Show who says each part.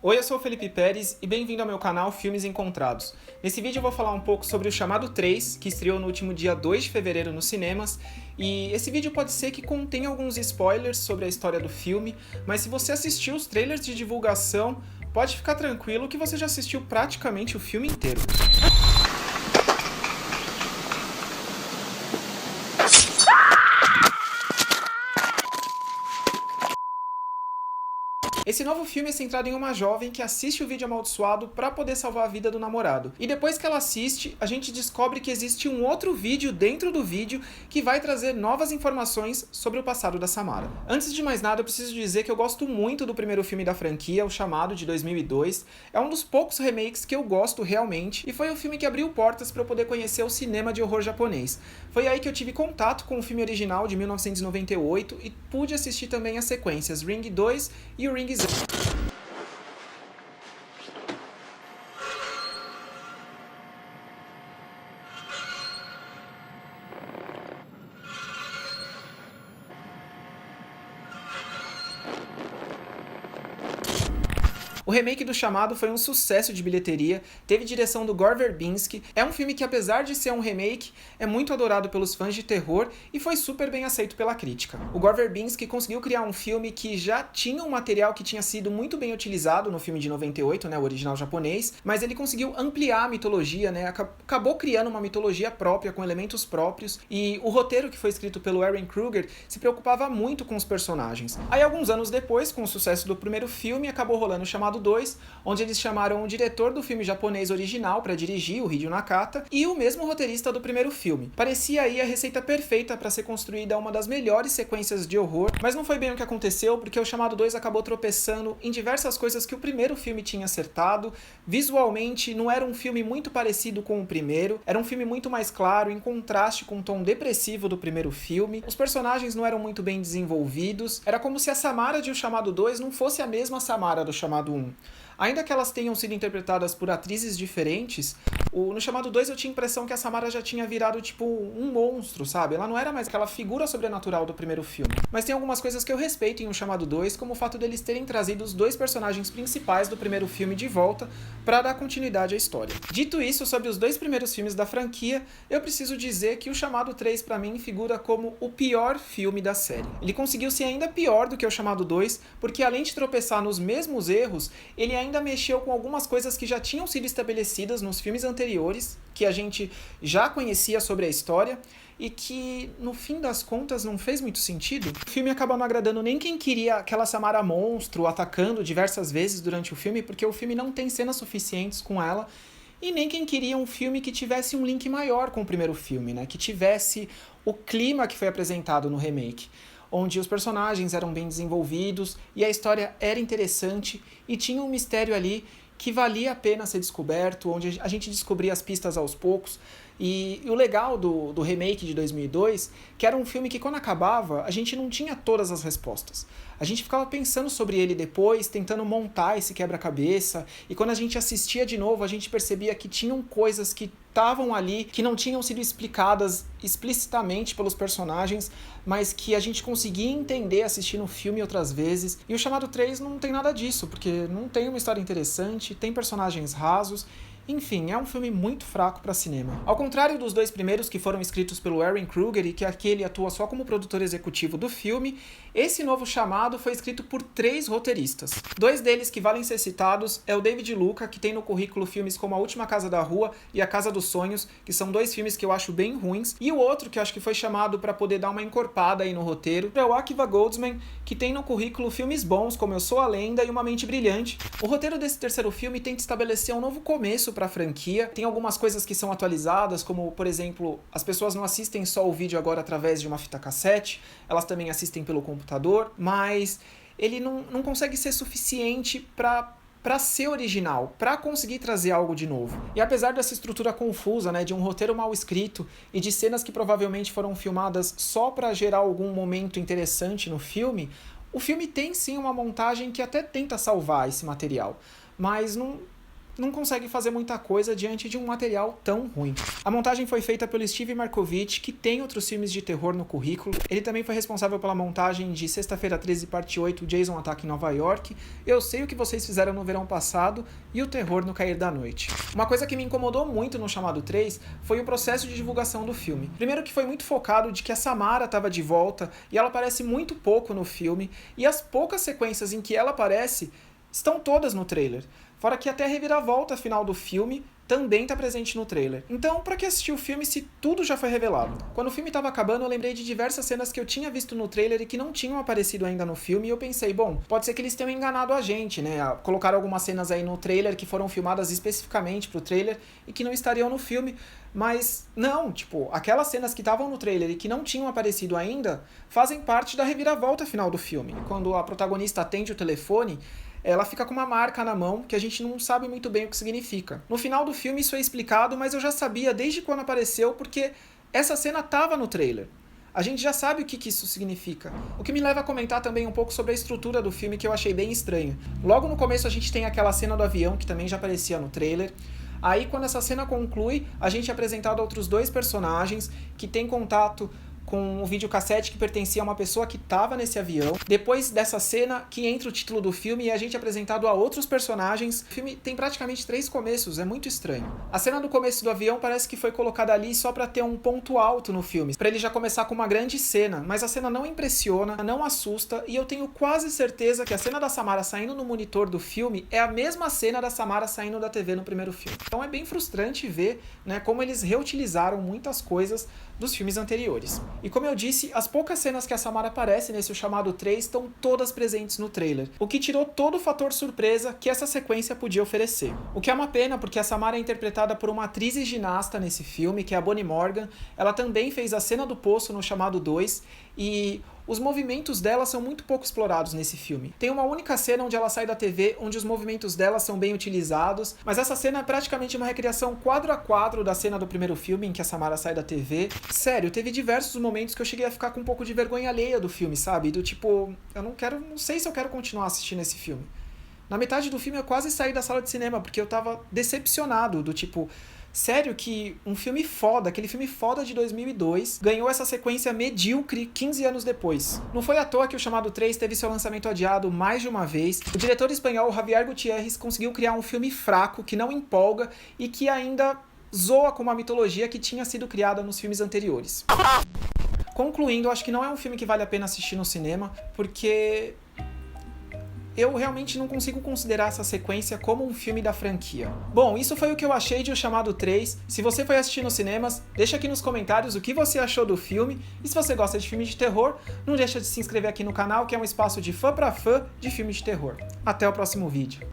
Speaker 1: Oi, eu sou o Felipe Pérez e bem-vindo ao meu canal Filmes Encontrados. Nesse vídeo eu vou falar um pouco sobre O Chamado 3, que estreou no último dia 2 de fevereiro nos cinemas, e esse vídeo pode ser que contenha alguns spoilers sobre a história do filme, mas se você assistiu os trailers de divulgação, pode ficar tranquilo que você já assistiu praticamente o filme inteiro. Esse novo filme é centrado em uma jovem que assiste o vídeo amaldiçoado para poder salvar a vida do namorado. E depois que ela assiste, a gente descobre que existe um outro vídeo dentro do vídeo que vai trazer novas informações sobre o passado da Samara. Antes de mais nada, eu preciso dizer que eu gosto muito do primeiro filme da franquia, O Chamado, de 2002. É um dos poucos remakes que eu gosto realmente, e foi o filme que abriu portas para eu poder conhecer o cinema de horror japonês. Foi aí que eu tive contato com o filme original de 1998 e pude assistir também as sequências Ring 2 e o Ring 0. O remake do Chamado foi um sucesso de bilheteria, teve direção do Gore Verbinski, é um filme que, apesar de ser um remake, é muito adorado pelos fãs de terror e foi super bem aceito pela crítica. O Gore Verbinski conseguiu criar um filme que já tinha um material que tinha sido muito bem utilizado no filme de 98, o original japonês, mas ele conseguiu ampliar a mitologia, acabou criando uma mitologia própria, com elementos próprios, e o roteiro que foi escrito pelo Ehren Kruger se preocupava muito com os personagens. Aí, alguns anos depois, com o sucesso do primeiro filme, acabou rolando o Chamado 2, onde eles chamaram o diretor do filme japonês original para dirigir, o Hideo Nakata, e o mesmo roteirista do primeiro filme. Parecia aí a receita perfeita para ser construída uma das melhores sequências de horror, mas não foi bem o que aconteceu, porque o Chamado 2 acabou tropeçando em diversas coisas que o primeiro filme tinha acertado. Visualmente, não era um filme muito parecido com o primeiro, era um filme muito mais claro, em contraste com o tom depressivo do primeiro filme. Os personagens não eram muito bem desenvolvidos, era como se a Samara de O Chamado 2 não fosse a mesma Samara do Chamado 1. Ainda que elas tenham sido interpretadas por atrizes diferentes, no Chamado 2 eu tinha a impressão que a Samara já tinha virado tipo um monstro, sabe? Ela não era mais aquela figura sobrenatural do primeiro filme. Mas tem algumas coisas que eu respeito em O Chamado 2, como o fato deles terem trazido os dois personagens principais do primeiro filme de volta para dar continuidade à história. Dito isso, sobre os dois primeiros filmes da franquia, eu preciso dizer que O Chamado 3 para mim figura como o pior filme da série. Ele conseguiu ser ainda pior do que O Chamado 2, porque além de tropeçar nos mesmos erros, ele ainda mexeu com algumas coisas que já tinham sido estabelecidas nos filmes anteriores, que a gente já conhecia sobre a história, e que, no fim das contas, não fez muito sentido. O filme acaba não agradando nem quem queria aquela Samara monstro atacando diversas vezes durante o filme, porque o filme não tem cenas suficientes com ela, e nem quem queria um filme que tivesse um link maior com o primeiro filme, que tivesse o clima que foi apresentado no remake, onde os personagens eram bem desenvolvidos e a história era interessante e tinha um mistério ali que valia a pena ser descoberto, onde a gente descobria as pistas aos poucos. E o legal do remake de 2002, que era um filme que quando acabava, a gente não tinha todas as respostas. A gente ficava pensando sobre ele depois, tentando montar esse quebra-cabeça, e quando a gente assistia de novo, a gente percebia que tinham coisas que estavam ali, que não tinham sido explicadas explicitamente pelos personagens, mas que a gente conseguia entender assistindo o filme outras vezes. E o Chamado 3 não tem nada disso, porque não tem uma história interessante, tem personagens rasos. Enfim, é um filme muito fraco para cinema. Ao contrário dos dois primeiros, que foram escritos pelo Ehren Kruger e que aquele atua só como produtor executivo do filme, esse novo Chamado foi escrito por 3 roteiristas. 2 deles que valem ser citados é o David Luca, que tem no currículo filmes como A Última Casa da Rua e A Casa dos Sonhos, que são 2 filmes que eu acho bem ruins, e o outro que eu acho que foi chamado para poder dar uma encorpada aí no roteiro é o Akiva Goldsman, que tem no currículo filmes bons como Eu Sou a Lenda e Uma Mente Brilhante. O roteiro desse terceiro filme tenta estabelecer um novo começo para a franquia. Tem algumas coisas que são atualizadas, como, por exemplo, as pessoas não assistem só o vídeo agora através de uma fita cassete, elas também assistem pelo computador, mas ele não consegue ser suficiente para ser original, para conseguir trazer algo de novo. E apesar dessa estrutura confusa, de um roteiro mal escrito e de cenas que provavelmente foram filmadas só para gerar algum momento interessante no filme, o filme tem sim uma montagem que até tenta salvar esse material, mas não não consegue fazer muita coisa diante de um material tão ruim. A montagem foi feita pelo Steve Markovitch, que tem outros filmes de terror no currículo. Ele também foi responsável pela montagem de Sexta-feira 13, parte 8, Jason Ataca em Nova York, Eu Sei o que Vocês Fizeram no Verão Passado e O Terror no Cair da Noite. Uma coisa que me incomodou muito no Chamado 3 foi o processo de divulgação do filme. Primeiro que foi muito focado de que a Samara estava de volta e ela aparece muito pouco no filme, e as poucas sequências em que ela aparece estão todas no trailer. Fora que até a reviravolta final do filme também está presente no trailer. Então, pra que assistir o filme se tudo já foi revelado? Quando o filme estava acabando, eu lembrei de diversas cenas que eu tinha visto no trailer e que não tinham aparecido ainda no filme, e eu pensei, bom, pode ser que eles tenham enganado a gente, né? Colocaram algumas cenas aí no trailer que foram filmadas especificamente pro trailer e que não estariam no filme, mas não, tipo, aquelas cenas que estavam no trailer e que não tinham aparecido ainda fazem parte da reviravolta final do filme. Quando a protagonista atende o telefone, ela fica com uma marca na mão que a gente não sabe muito bem o que significa. No final do filme isso é explicado, mas eu já sabia desde quando apareceu, porque essa cena estava no trailer. A gente já sabe o que isso significa. O que me leva a comentar também um pouco sobre a estrutura do filme, que eu achei bem estranho. Logo no começo a gente tem aquela cena do avião, que também já aparecia no trailer. Aí quando essa cena conclui, a gente é apresentado a outros dois personagens que têm contato com um videocassete que pertencia a uma pessoa que estava nesse avião. Depois dessa cena que entra o título do filme e a gente é apresentado a outros personagens. O filme tem praticamente 3 começos, é muito estranho. A cena do começo do avião parece que foi colocada ali só para ter um ponto alto no filme, para ele já começar com uma grande cena, mas a cena não impressiona, não assusta, e eu tenho quase certeza que a cena da Samara saindo no monitor do filme é a mesma cena da Samara saindo da TV no primeiro filme. Então é bem frustrante ver, né, como eles reutilizaram muitas coisas dos filmes anteriores. E como eu disse, as poucas cenas que a Samara aparece nesse Chamado 3 estão todas presentes no trailer, o que tirou todo o fator surpresa que essa sequência podia oferecer. O que é uma pena, porque a Samara é interpretada por uma atriz e ginasta nesse filme, que é a Bonnie Morgan. Ela também fez a cena do poço no Chamado 2, e os movimentos dela são muito pouco explorados nesse filme. Tem uma única cena onde ela sai da TV, onde os movimentos dela são bem utilizados, mas essa cena é praticamente uma recriação quadro a quadro da cena do primeiro filme, em que a Samara sai da TV. Sério, teve diversos momentos que eu cheguei a ficar com um pouco de vergonha alheia do filme, sabe? Do tipo, não sei se eu quero continuar assistindo esse filme. Na metade do filme eu quase saí da sala de cinema, porque eu tava decepcionado, do tipo, sério que um filme foda, aquele filme foda de 2002, ganhou essa sequência medíocre 15 anos depois. Não foi à toa que o Chamado 3 teve seu lançamento adiado mais de uma vez. O diretor espanhol Javier Gutiérrez conseguiu criar um filme fraco, que não empolga e que ainda zoa com uma mitologia que tinha sido criada nos filmes anteriores. Concluindo, eu acho que não é um filme que vale a pena assistir no cinema, porque eu realmente não consigo considerar essa sequência como um filme da franquia. Bom, isso foi o que eu achei de O Chamado 3. Se você foi assistir nos cinemas, deixa aqui nos comentários o que você achou do filme. E se você gosta de filme de terror, não deixa de se inscrever aqui no canal, que é um espaço de fã pra fã de filme de terror. Até o próximo vídeo.